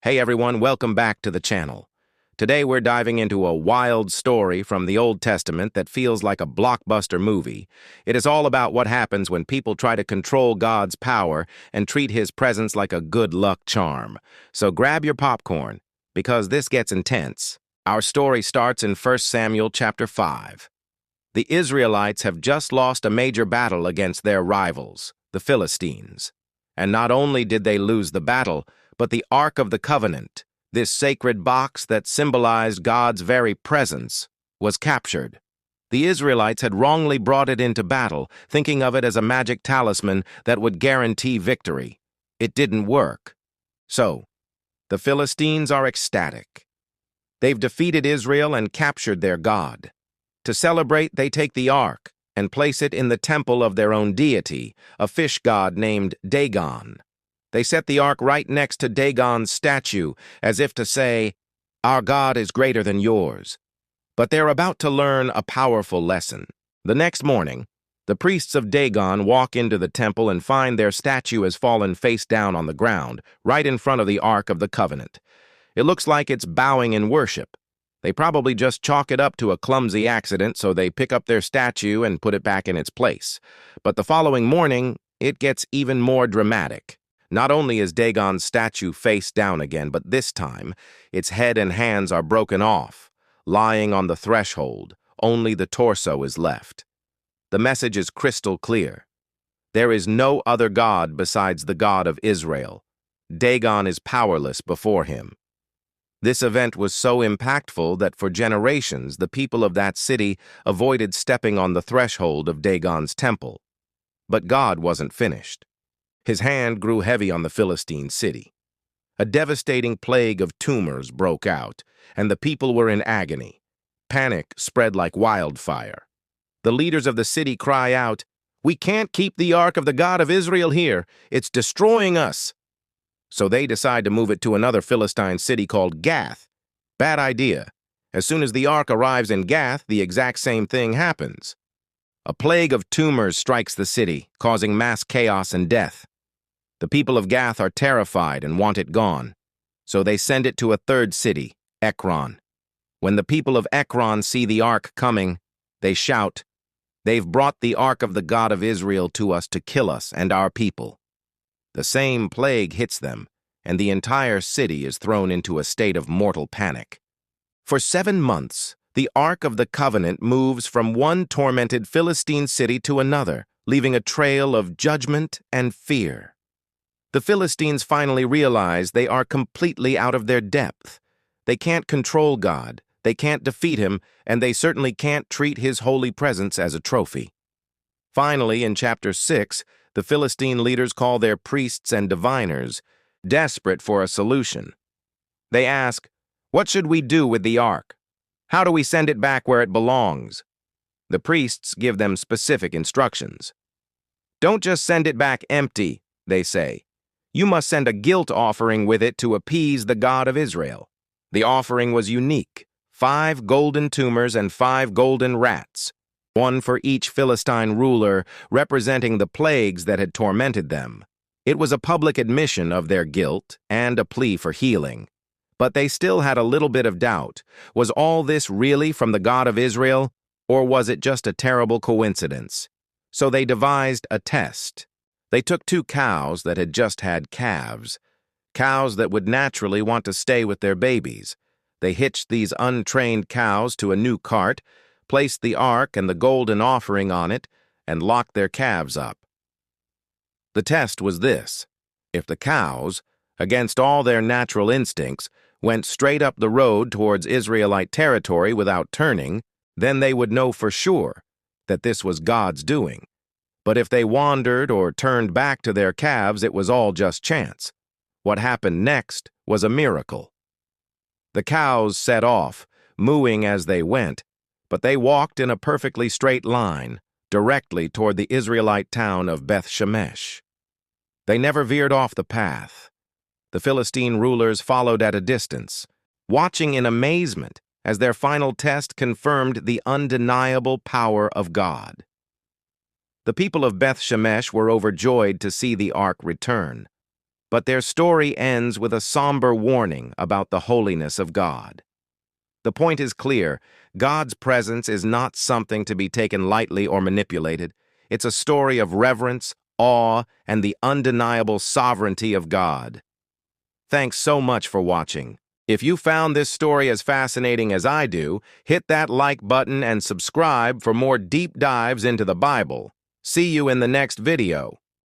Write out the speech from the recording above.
Hey everyone, welcome back to the channel. Today we're diving into a wild story from the Old Testament that feels like a blockbuster movie. It is all about what happens when people try to control God's power and treat his presence like a good luck charm. So grab your popcorn, because this gets intense. Our story starts in 1 Samuel chapter 5. The Israelites have just lost a major battle against their rivals, the Philistines. And not only did they lose the battle, but the Ark of the Covenant, this sacred box that symbolized God's very presence, was captured. The Israelites had wrongly brought it into battle, thinking of it as a magic talisman that would guarantee victory. It didn't work. So, the Philistines are ecstatic. They've defeated Israel and captured their God. To celebrate, they take the Ark and place it in the temple of their own deity, a fish god named Dagon. They set the Ark right next to Dagon's statue, as if to say, "Our God is greater than yours." But they're about to learn a powerful lesson. The next morning, the priests of Dagon walk into the temple and find their statue has fallen face down on the ground, right in front of the Ark of the Covenant. It looks like it's bowing in worship. They probably just chalk it up to a clumsy accident, so they pick up their statue and put it back in its place. But the following morning, it gets even more dramatic. Not only is Dagon's statue face down again, but this time, its head and hands are broken off. Lying on the threshold, only the torso is left. The message is crystal clear. There is no other God besides the God of Israel. Dagon is powerless before him. This event was so impactful that for generations, the people of that city avoided stepping on the threshold of Dagon's temple. But God wasn't finished. His hand grew heavy on the Philistine city. A devastating plague of tumors broke out, and the people were in agony. Panic spread like wildfire. The leaders of the city cry out, "We can't keep the Ark of the God of Israel here. It's destroying us." So they decide to move it to another Philistine city called Gath. Bad idea. As soon as the Ark arrives in Gath, the exact same thing happens. A plague of tumors strikes the city, causing mass chaos and death. The people of Gath are terrified and want it gone, so they send it to a third city, Ekron. When the people of Ekron see the Ark coming, they shout, "They've brought the Ark of the God of Israel to us to kill us and our people." The same plague hits them, and the entire city is thrown into a state of mortal panic. For 7 months, the Ark of the Covenant moves from one tormented Philistine city to another, leaving a trail of judgment and fear. The Philistines finally realize they are completely out of their depth. They can't control God, they can't defeat him, and they certainly can't treat his holy presence as a trophy. Finally, in chapter 6, the Philistine leaders call their priests and diviners, desperate for a solution. They ask, "What should we do with the Ark? How do we send it back where it belongs?" The priests give them specific instructions. "Don't just send it back empty," they say. "You must send a guilt offering with it to appease the God of Israel." The offering was unique: 5 golden tumors and 5 golden rats, one for each Philistine ruler, representing the plagues that had tormented them. It was a public admission of their guilt and a plea for healing. But they still had a little bit of doubt. Was all this really from the God of Israel, or was it just a terrible coincidence? So they devised a test. They took 2 cows that had just had calves, cows that would naturally want to stay with their babies. They hitched these untrained cows to a new cart, placed the Ark and the golden offering on it, and locked their calves up. The test was this: if the cows, against all their natural instincts, went straight up the road towards Israelite territory without turning, then they would know for sure that this was God's doing. But if they wandered or turned back to their calves, it was all just chance. What happened next was a miracle. The cows set off, mooing as they went, but they walked in a perfectly straight line, directly toward the Israelite town of Beth Shemesh. They never veered off the path. The Philistine rulers followed at a distance, watching in amazement as their final test confirmed the undeniable power of God. The people of Beth Shemesh were overjoyed to see the Ark return. but their story ends with a somber warning about the holiness of God. The point is clear: God's presence is not something to be taken lightly or manipulated. It's a story of reverence, awe, and the undeniable sovereignty of God. Thanks so much for watching. If you found this story as fascinating as I do, hit that like button and subscribe for more deep dives into the Bible. See you in the next video.